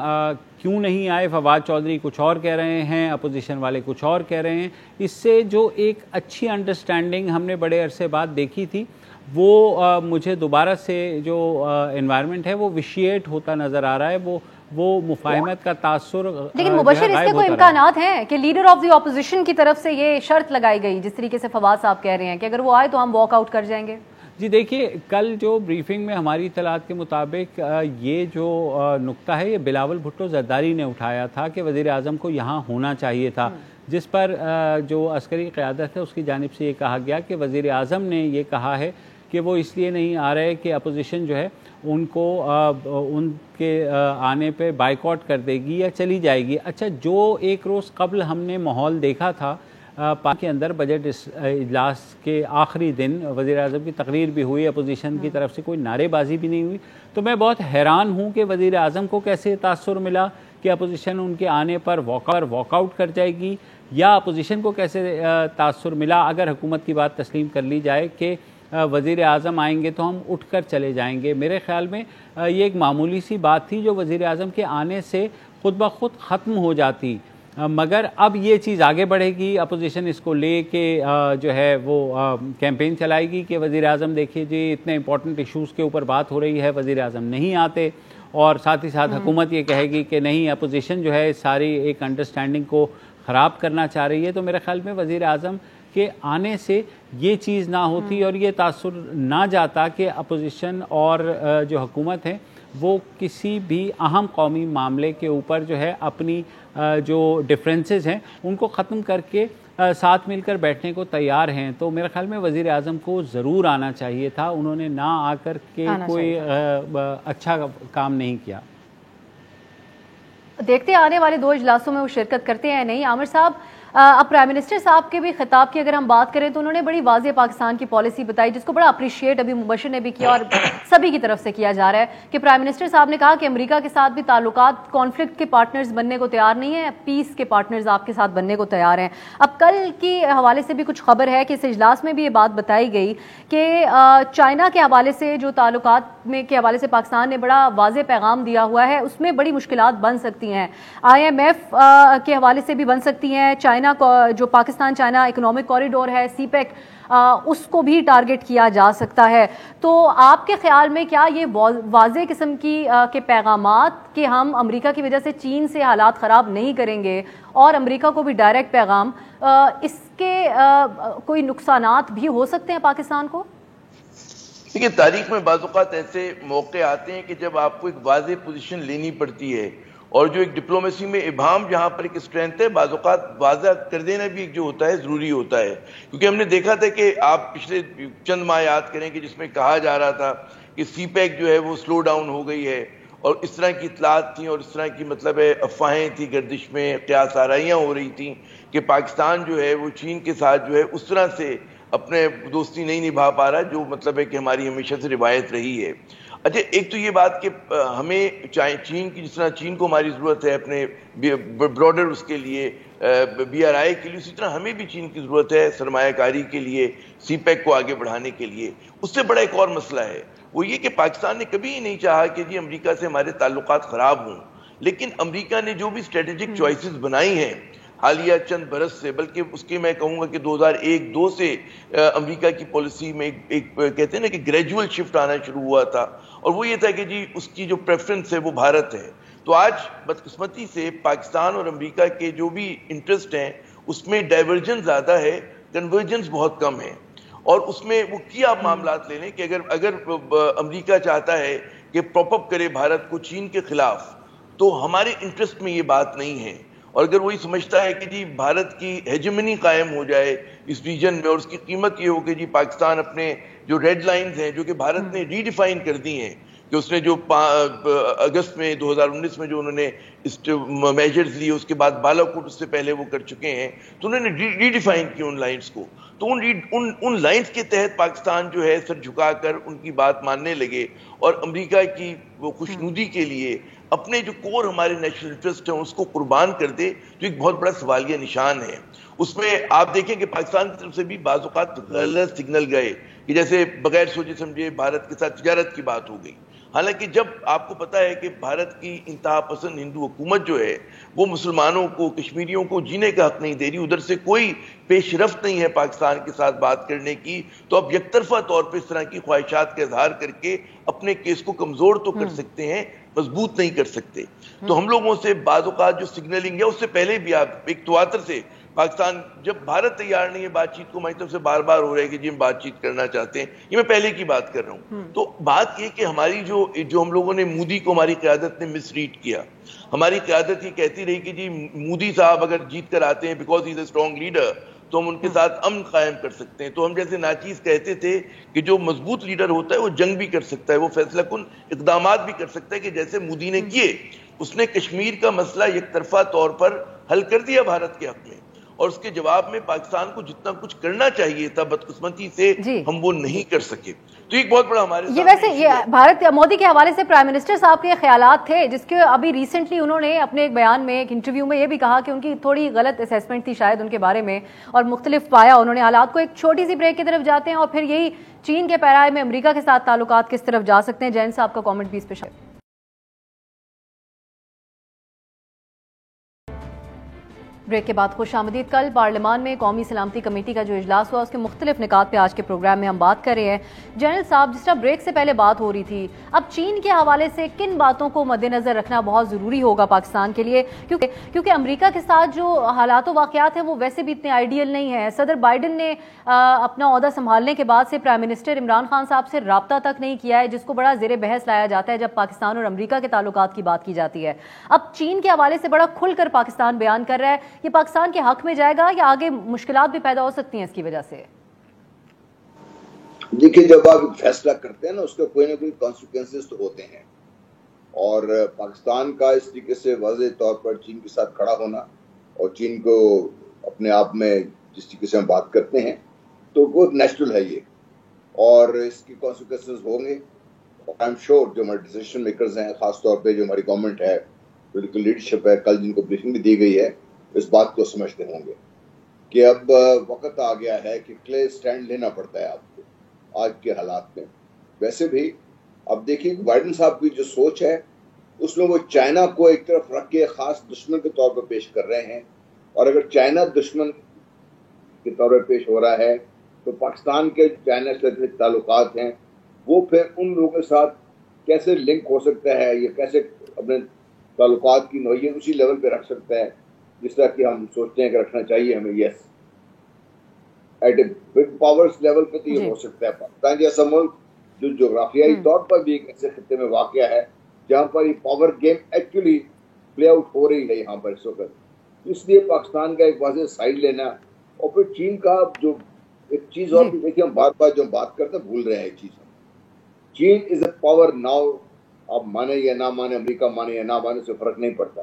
کیوں نہیں آئے. فواد چودھری کچھ اور کہہ رہے ہیں, اپوزیشن والے کچھ اور کہہ رہے ہیں. اس سے جو ایک اچھی انڈرسٹینڈنگ ہم نے بڑے عرصے بعد دیکھی تھی وہ مجھے دوبارہ سے جو انوائرمنٹ ہے وہ وشیٹ ہوتا نظر آ رہا ہے. وہ مفاہمت کا تاثر. لیکن مبشر اس کے کوئی امکانات ہیں کہ لیڈر آف دی اپوزیشن کی طرف سے یہ شرط لگائی گئی جس طریقے سے فواد صاحب کہہ رہے ہیں کہ اگر وہ آئے تو ہم واک آؤٹ کر جائیں گے؟ جی دیکھیے کل جو بریفنگ میں ہماری اطلاعات کے مطابق یہ جو نقطہ ہے یہ بلاول بھٹو زرداری نے اٹھایا تھا کہ وزیر اعظم کو یہاں ہونا چاہیے تھا, جس پر جو عسکری قیادت ہے اس کی جانب سے یہ کہا گیا کہ وزیر اعظم نے یہ کہا ہے کہ وہ اس لیے نہیں آ رہے کہ اپوزیشن جو ہے ان کو ان کے آنے پہ بائیکاٹ کر دے گی یا چلی جائے گی. اچھا, جو ایک روز قبل ہم نے ماحول دیکھا تھا پاک کے اندر بجٹ اجلاس کے آخری دن وزیر اعظم کی تقریر بھی ہوئی, اپوزیشن کی طرف سے کوئی نعرے بازی بھی نہیں ہوئی, تو میں بہت حیران ہوں کہ وزیر اعظم کو کیسے تاثر ملا کہ اپوزیشن ان کے آنے پر واک آؤٹ کر جائے گی, یا اپوزیشن کو کیسے تاثر ملا اگر حکومت کی بات تسلیم کر لی جائے کہ وزیر اعظم آئیں گے تو ہم اٹھ کر چلے جائیں گے. میرے خیال میں یہ ایک معمولی سی بات تھی جو وزیر اعظم کے آنے سے خود بخود ختم ہو جاتی. مگر اب یہ چیز آگے بڑھے گی, اپوزیشن اس کو لے کے جو ہے وہ کیمپین چلائے گی کہ وزیر اعظم دیکھیے جی اتنے امپورٹنٹ ایشوز کے اوپر بات ہو رہی ہے, وزیر اعظم نہیں آتے, اور ساتھ ہی ساتھ حکومت یہ کہے گی کہ نہیں اپوزیشن جو ہے ساری ایک انڈرسٹینڈنگ کو خراب کرنا چاہ رہی ہے. تو میرے خیال میں وزیر اعظم کے آنے سے یہ چیز نہ ہوتی اور یہ تاثر نہ جاتا کہ اپوزیشن اور جو حکومت ہے وہ کسی بھی اہم قومی معاملے کے اوپر جو ہے اپنی جو ڈفرینسز ہیں ان کو ختم کر کے ساتھ مل کر بیٹھنے کو تیار ہیں. تو میرے خیال میں وزیر اعظم کو ضرور آنا چاہیے تھا, انہوں نے نہ آ کر کے کوئی اچھا کام نہیں کیا. دیکھتے آنے والے 2 اجلاسوں میں وہ شرکت کرتے ہیں نہیں. عامر صاحب, اب پرائم منسٹر صاحب کے بھی خطاب کی اگر ہم بات کریں تو انہوں نے بڑی واضح پاکستان کی پالیسی بتائی جس کو بڑا اپریشیٹ ابھی مبشر نے بھی کیا اور سبھی کی طرف سے کیا جا رہا ہے کہ پرائم منسٹر صاحب نے کہا کہ امریکہ کے ساتھ بھی تعلقات کانفلکٹ کے پارٹنرز بننے کو تیار نہیں ہیں, پیس کے پارٹنرز آپ کے ساتھ بننے کو تیار ہیں. اب کل کی حوالے سے بھی کچھ خبر ہے کہ اس اجلاس میں بھی یہ بات بتائی گئی کہ چائنا کے حوالے سے جو تعلقات میں کے حوالے سے پاکستان نے بڑا واضح پیغام دیا ہوا ہے, اس میں بڑی مشکلات بن سکتی ہیں. IMF کے حوالے سے بھی بن سکتی ہیں. چائنا کو جو پاکستان چائنا اکنامک کوریڈور ہے سی پیک, اس کو بھی ٹارگٹ کیا جا سکتا ہے. تو آپ کے خیال میں کیا یہ واضح قسم کے پیغامات کہ ہم امریکہ کی وجہ سے چین سے حالات خراب نہیں کریں گے اور امریکہ کو بھی ڈائریکٹ پیغام, اس کے کوئی نقصانات بھی ہو سکتے ہیں پاکستان کو؟ دیکھیے تاریخ میں بعض اوقات ایسے موقع آتے ہیں کہ جب آپ کو ایک واضح پوزیشن لینی پڑتی ہے, اور جو ایک ڈپلومیسی میں ابہام جہاں پر ایک اسٹرینتھ ہے بعض اوقات واضح کر دینا بھی ایک جو ہوتا ہے ضروری ہوتا ہے. کیونکہ ہم نے دیکھا تھا کہ آپ پچھلے چند ماہ یاد کریں کہ جس میں کہا جا رہا تھا کہ سی پیک جو ہے وہ سلو ڈاؤن ہو گئی ہے, اور اس طرح کی اطلاعات تھیں اور اس طرح کی مطلب ہے افواہیں تھیں, گردش میں قیاس آرائیاں ہو رہی تھیں کہ پاکستان جو ہے وہ چین کے ساتھ جو ہے اس طرح سے اپنے دوستی نہیں نبھا پا رہا جو مطلب ہے کہ ہماری ہمیشہ سے روایت رہی ہے. اچھا, ایک تو یہ بات کہ ہمیں چین کی جس طرح چین کو ہماری ضرورت ہے اپنے براڈر اس کے لیے BRI کے لیے, اسی طرح ہمیں بھی چین کی ضرورت ہے سرمایہ کاری کے لیے, سی پیک کو آگے بڑھانے کے لیے. اس سے بڑا ایک اور مسئلہ ہے, وہ یہ کہ پاکستان نے کبھی ہی نہیں چاہا کہ جی امریکہ سے ہمارے تعلقات خراب ہوں. لیکن امریکہ نے جو بھی اسٹریٹجک چوائسز بنائی ہیں حالیہ چند برس سے، بلکہ اس کے میں کہوں گا کہ 2001-2 سے امریکہ کی پالیسی میں ایک کہتے ہیں نا کہ گریجول شفٹ آنا شروع ہوا تھا، اور وہ یہ تھا کہ جی اس کی جو پریفرنس ہے وہ بھارت ہے. تو آج بدقسمتی سے پاکستان اور امریکہ کے جو بھی انٹرسٹ ہیں اس میں ڈائیورجن زیادہ ہے، کنورجنس بہت کم ہے. اور اس میں وہ کیا معاملات لے لیں کہ اگر امریکہ چاہتا ہے کہ پراپ اپ کرے بھارت کو چین کے خلاف، تو ہمارے انٹرسٹ میں یہ بات نہیں ہے. اور اگر وہی سمجھتا ہے کہ جی بھارت کی ہیجمنی قائم ہو جائے اس ریجن میں، اور اس کی قیمت یہ ہو کہ جی پاکستان اپنے جو ریڈ لائنز ہیں جو کہ بھارت نے ری ڈیفائن کر دی ہیں، کہ اس نے جو اگست میں 2019 میں جو انہوں نے میجرز لیے، اس کے بعد بالاکوٹ اس سے پہلے وہ کر چکے ہیں، تو انہوں نے ری ڈیفائن کی ان لائنز کو. تو ان لائنز کے تحت پاکستان جو ہے سر جھکا کر ان کی بات ماننے لگے، اور امریکہ کی وہ خوشنودی کے لیے اپنے جو کور ہمارے نیشنل انٹرسٹ ہیں اس کو قربان کر دے، تو ایک بہت بڑا سوالیہ نشان ہے. اس میں آپ دیکھیں کہ پاکستان کی طرف سے بھی بعض اوقات غلط سگنل گئے کہ جیسے بغیر سوچے سمجھے بھارت کے ساتھ تجارت کی بات ہو گئی. حالانکہ جب آپ کو پتا ہے کہ بھارت کی انتہا پسند ہندو حکومت جو ہے وہ مسلمانوں کو، کشمیریوں کو جینے کا حق نہیں دے رہی، ادھر سے کوئی پیش رفت نہیں ہے پاکستان کے ساتھ بات کرنے کی، تو اب یک طرفہ طور پہ اس طرح کی خواہشات کا اظہار کر کے اپنے کیس کو کمزور تو کر سکتے ہیں، مضبوط نہیں کر سکتے. تو ہم لوگوں سے بعض اوقات جو سگنلنگ ہے اس سے پہلے بھی آپ ایک تواتر سے پاکستان جب بھارت تیار نہیں ہے بات چیت کو، ہماری طرف سے بار بار ہو رہا ہے کہ جی ہم بات چیت کرنا چاہتے ہیں، یہ میں پہلے کی بات کر رہا ہوں. تو بات یہ کہ ہماری جو ہم لوگوں نے مودی کو ہماری قیادت نے مس ریڈ کیا. ہماری قیادت یہ کہتی رہی کہ جی مودی صاحب اگر جیت کر آتے ہیں because he is a strong leader تو ہم ان کے ساتھ امن قائم کر سکتے ہیں. تو ہم جیسے ناچیز کہتے تھے کہ جو مضبوط لیڈر ہوتا ہے وہ جنگ بھی کر سکتا ہے، وہ فیصلہ کن اقدامات بھی کر سکتا ہے، کہ جیسے مودی نے کیے، اس نے کشمیر کا مسئلہ یک طرفہ طور پر حل کر دیا بھارت کے حق میں، اور اس کے جواب میں پاکستان کو جتنا کچھ کرنا چاہیے تھا بدقسمتی سے ہم وہ نہیں کر سکے. تو ایک بہت بڑا ہمارے یہ ویسے یہ بھارت مودی کے حوالے سے پرائم منسٹر صاحب کے خیالات تھے، جس کے ابھی ریسنٹلی انہوں نے اپنے ایک بیان میں، ایک انٹرویو میں یہ بھی کہا کہ ان کی تھوڑی غلط اسیسمنٹ تھی شاید ان کے بارے میں، اور مختلف پایا انہوں نے حالات کو. ایک چھوٹی سی بریک کی طرف جاتے ہیں اور پھر یہی چین کے پیرائے میں امریکہ کے ساتھ تعلقات کس طرف جا سکتے ہیں. جین صاحب کا کامنٹ بھی اس پہ شامل. بریک کے بعد خوش آمدید. کل پارلیمان میں قومی سلامتی کمیٹی کا جو اجلاس ہوا اس کے مختلف نکات پہ آج کے پروگرام میں ہم بات کر رہے ہیں. جنرل صاحب، جس طرح بریک سے پہلے بات ہو رہی تھی، اب چین کے حوالے سے کن باتوں کو مد نظر رکھنا بہت ضروری ہوگا پاکستان کے لیے، کیونکہ امریکہ کے ساتھ جو حالات و واقعات ہیں وہ ویسے بھی اتنے آئیڈیل نہیں ہیں. صدر بائیڈن نے اپنا عہدہ سنبھالنے کے بعد سے پرائم منسٹر عمران خان صاحب سے رابطہ تک نہیں کیا ہے، جس کو بڑا زیر بحث لایا جاتا ہے جب پاکستان اور امریکہ کے تعلقات کی بات کی جاتی ہے. اب چین کے حوالے سے بڑا کھل کر پاکستان بیان کر رہا ہے. یہ پاکستان کے حق میں جائے گا یا آگے مشکلات بھی پیدا ہو سکتی ہیں اس کی وجہ سے؟ دیکھیں، جب آپ فیصلہ کرتے ہیں نا اس کا کوئی نہ کوئی کانسیکوینسز تو ہوتے ہیں، اور پاکستان کا اس طریقے سے واضح طور پر چین کے ساتھ کھڑا ہونا اور چین کو اپنے آپ میں جس طریقے سے ہم بات کرتے ہیں تو وہ نیچرل ہے یہ، اور اس کی کانسیکوینسز ہوں گے. آئی ایم شیور جو ہمارے ڈیسیشن میکرز ہیں، خاص طور پہ جو ہماری گورنمنٹ ہے، پولیٹیکل لیڈرشپ ہے، کل جن کو بریفنگ بھی دی گئی ہے، اس بات کو سمجھتے ہوں گے کہ اب وقت آ گیا ہے کہ کلیئر سٹینڈ لینا پڑتا ہے آپ کو آج کے حالات میں. ویسے بھی اب دیکھیے بائیڈن صاحب کی جو سوچ ہے اس میں وہ چائنا کو ایک طرف رکھ کے خاص دشمن کے طور پر پیش کر رہے ہیں، اور اگر چائنا دشمن کے طور پر پیش ہو رہا ہے تو پاکستان کے چائنا سے تعلقات ہیں وہ پھر ان لوگوں کے ساتھ کیسے لنک ہو سکتا ہے، یا کیسے اپنے تعلقات کی نوعیت اسی لیول پہ رکھ سکتا ہے جس طرح کہ ہم سوچتے ہیں کہ رکھنا چاہیے ہمیں. Yes, at a big powers level پہ تو یہ ہو سکتا ہے. پاکستان جیسا ملک جو جغرافیائی طور پر بھی ایک ایسے خطے میں واقع ہے جہاں پر یہ power game actually play out ہو رہی ہے یہاں پر اس وقت، اس لیے پاکستان کا ایک واضح سائڈ لینا. اور پھر چین کا جو ایک چیز اور بھی دیکھیے، ہم بار بار جو بات کرتے ہیں بھول رہے ہیں ایک چیز، چین از اے پاور ناؤ. آپ مانے یا نہ مانے، امریکہ مانے یا نہ مانے، سے فرق نہیں پڑتا.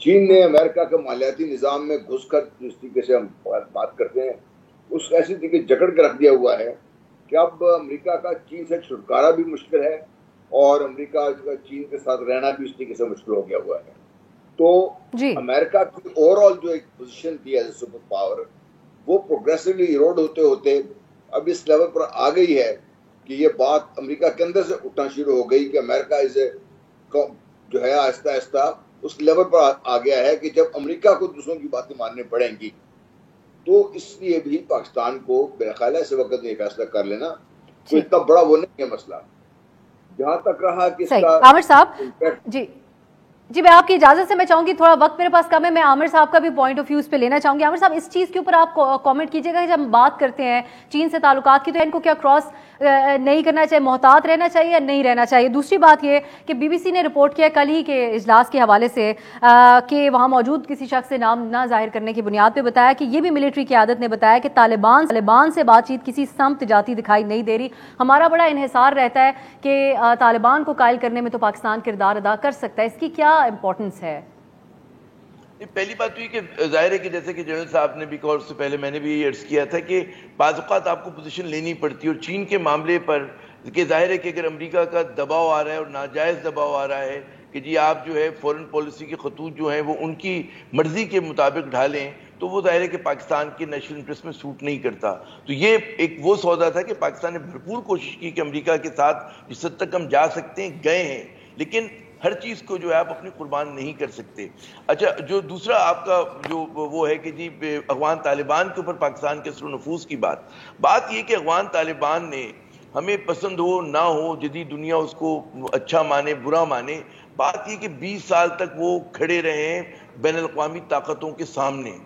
چین نے امریکہ کے مالیاتی نظام میں گھس کر جس طریقے سے ہم بات کرتے ہیں اس ایسی طریقے جکڑ کے رکھ دیا ہوا ہے کہ اب امریکہ کا چین سے چھٹکارا بھی مشکل ہے، اور امریکہ کا چین کے ساتھ رہنا بھی اس طریقے سے مشکل ہو گیا ہوا ہے. تو امریکہ کی اوور آل جو ایک پوزیشن تھی ایز اے سپر پاور وہ پروگریسولی ایروڈ ہوتے ہوتے اب اس لیول پر آ گئی ہے کہ یہ بات امریکہ کے اندر سے اٹھنا شروع ہو گئی کہ امریکہ جو ہے آہستہ آہستہ اس لیول پر آ گیا ہے کہ جب امریکہ کو دوسروں کی باتیں ماننے پڑیں گی تو اس لیے بھی پاکستان کو میرا خیال ہے اس وقت یہ فیصلہ کر لینا کوئی اتنا بڑا وہ نہیں ہے مسئلہ. جہاں تک رہا کہ عامر صاحب جی میں آپ کی اجازت سے میں چاہوں گی، تھوڑا وقت میرے پاس کم ہے، میں عامر صاحب کا بھی پوائنٹ آف ویوز پہ لینا چاہوں گی. عامر صاحب اس چیز کے اوپر آپ کامنٹ کیجیے گا کہ جب ہم بات کرتے ہیں چین سے تعلقات کی تو ان کو کیا کراس نہیں کرنا چاہیے، محتاط رہنا چاہیے یا نہیں رہنا چاہیے؟ دوسری بات یہ کہ بی بی سی نے رپورٹ کیا کل ہی کے اجلاس کے حوالے سے کہ وہاں موجود کسی شخص سے نام نہ ظاہر کرنے کی بنیاد پہ بتایا کہ یہ بھی ملٹری قیادت نے بتایا کہ طالبان سے بات چیت کسی سمت جاتی دکھائی نہیں دے رہی. ہمارا بڑا انحصار رہتا ہے کہ طالبان کو قائل کرنے میں تو پاکستان کردار ادا کر سکتا ہے، اس کی کیا امپورٹنس ہے؟ پہلی بات تو یہ کہ ظاہر ہے کہ جیسے کہ جنرل صاحب نے بھی کہا، اس سے پہلے میں نے بھی یہ عرض کیا تھا کہ بعض اوقات آپ کو پوزیشن لینی پڑتی ہے، اور چین کے معاملے پر کہ ظاہر ہے کہ اگر امریکہ کا دباؤ آ رہا ہے اور ناجائز دباؤ آ رہا ہے کہ جی آپ جو ہے فورن پالیسی کے خطوط جو ہیں وہ ان کی مرضی کے مطابق ڈھالیں، تو وہ ظاہر ہے کہ پاکستان کے نیشنل انٹرسٹ میں سوٹ نہیں کرتا. تو یہ ایک وہ سودا تھا کہ پاکستان نے بھرپور کوشش کی کہ امریکہ کے ساتھ جس حد تک ہم جا سکتے ہیں گئے ہیں، لیکن ہر چیز کو جو ہے آپ اپنی قربان نہیں کر سکتے. اچھا، جو دوسرا آپ کا جو وہ ہے کہ جی افغان طالبان کے اوپر پاکستان کے اثر و نفوذ کی بات یہ کہ افغان طالبان نے ہمیں پسند ہو نہ ہو، جدید دنیا اس کو اچھا مانے برا مانے، بات یہ کہ 20 سال تک وہ کھڑے رہے ہیں بین الاقوامی طاقتوں کے سامنے،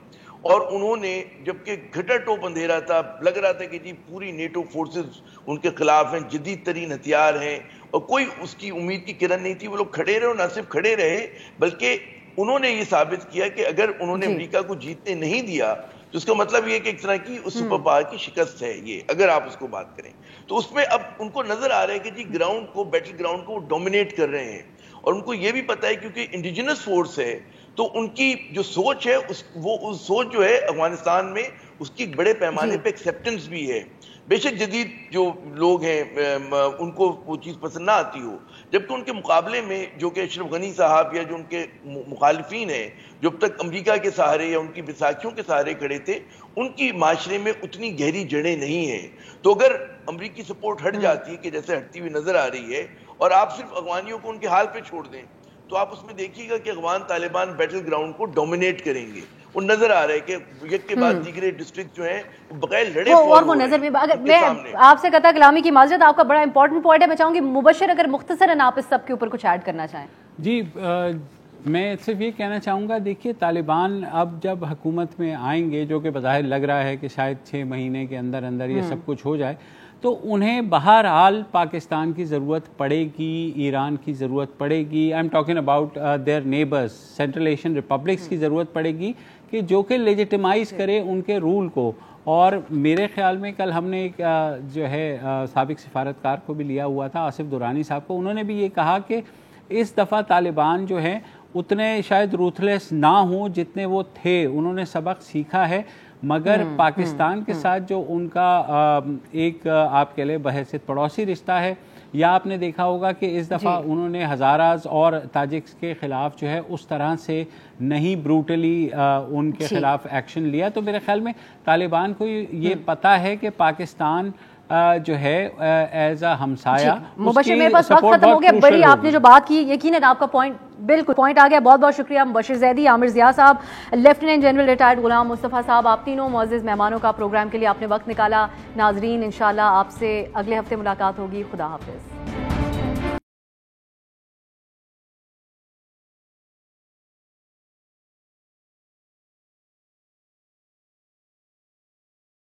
اور انہوں نے جبکہ گھٹا ٹوپ اندھیرا تھا، لگ رہا تھا کہ جی پوری نیٹو فورسز ان کے خلاف ہیں، جدید ترین ہتھیار ہیں، اور کوئی اس کی امید کی کرن نہیں تھی. وہ لوگ کھڑے رہے، اور نہ صرف کھڑے رہے بلکہ انہوں نے یہ ثابت کیا کہ اگر انہوں نے امریکہ کو جیتنے نہیں دیا تو اس کا مطلب یہ کہ ایک طرح کی اس سپر پاور کی شکست ہے. یہ اگر آپ اس کو بات کریں تو اس میں اب ان کو نظر آ رہا ہے کہ جی گراؤنڈ کو، بیٹل گراؤنڈ کو وہ ڈومینیٹ کر رہے ہیں، اور ان کو یہ بھی پتہ ہے کیونکہ انڈیجنس فورس ہے تو ان کی جو سوچ ہے وہ سوچ جو ہے افغانستان میں اس کی بڑے پیمانے پہ ایکسیپٹنس بھی ہے. بے شک جدید جو لوگ ہیں ان کو وہ چیز پسند نہ آتی ہو، جبکہ ان کے مقابلے میں جو کہ اشرف غنی صاحب یا جو ان کے مخالفین ہیں جو اب تک امریکہ کے سہارے یا ان کی بیساکھیوں کے سہارے کھڑے تھے، ان کی معاشرے میں اتنی گہری جڑیں نہیں ہیں. تو اگر امریکی سپورٹ ہٹ جاتی ہے کہ جیسے ہٹتی ہوئی نظر آ رہی ہے، اور آپ صرف افغانیوں کو ان کے حال پہ چھوڑ دیں، تو آپ اس میں دیکھیے گا کہ افغان طالبان بیٹل گراؤنڈ کو ڈومینیٹ کریں گے. وہ نظر آ رہا ہے کہ یک کے بعد دیگرے ڈسٹرکٹ جو ہیں بغیر لڑے اور وہ نظر میں. اگر میں آپ سے قطع کلامی کی معذرت، آپ کا بڑا امپورٹنٹ پوائنٹ ہے، میں چاہوں گی مبشر اگر مختصراً آپ اس سب کے اوپر کچھ ایڈ کرنا چاہیں. جی میں صرف یہ کہنا چاہوں گا، دیکھیے طالبان اب جب حکومت میں آئیں گے، جو کہ بظاہر لگ رہا ہے کہ شاید 6 مہینے کے اندر اندر یہ سب کچھ ہو جائے، تو انہیں بہرحال پاکستان کی ضرورت پڑے گی، ایران کی ضرورت پڑے گی. I am talking about their neighbours, central Asian republics کی ضرورت پڑے گی کہ جو کہ لیجیٹیمائز کرے ان کے رول کو. اور میرے خیال میں کل ہم نے ایک جو ہے سابق سفارتکار کو بھی لیا ہوا تھا، آصف دورانی صاحب کو، انہوں نے بھی یہ کہا کہ اس دفعہ طالبان جو ہیں اتنے شاید روتھلیس نہ ہوں جتنے وہ تھے. انہوں نے سبق سیکھا ہے، مگر پاکستان کے ساتھ جو ان کا ایک آپ کہہ لیں بحیثیت پڑوسی رشتہ ہے، یا آپ نے دیکھا ہوگا کہ اس دفعہ انہوں نے ہزاراز اور تاجکس کے خلاف جو ہے اس طرح سے نہیں بروٹلی ان کے خلاف ایکشن لیا. تو میرے خیال میں طالبان کو یہ پتہ ہے کہ پاکستان جو ہے ایز اے ہمسایہ. مبشر میرے پاس وقت ختم ہو گیا، بڑی آپ نے جو بات کی یقیناً آپ کا بالکل پوائنٹ آ گیا. بہت بہت شکریہ مبشر زیدی، عامر ضیاء صاحب، lieutenant general retired Ghulam Mustafa صاحب، آپ تینوں معزز مہمانوں کا پروگرام کے لیے آپ نے وقت نکالا. ناظرین انشاءاللہ آپ سے اگلے ہفتے ملاقات ہوگی. خدا حافظ.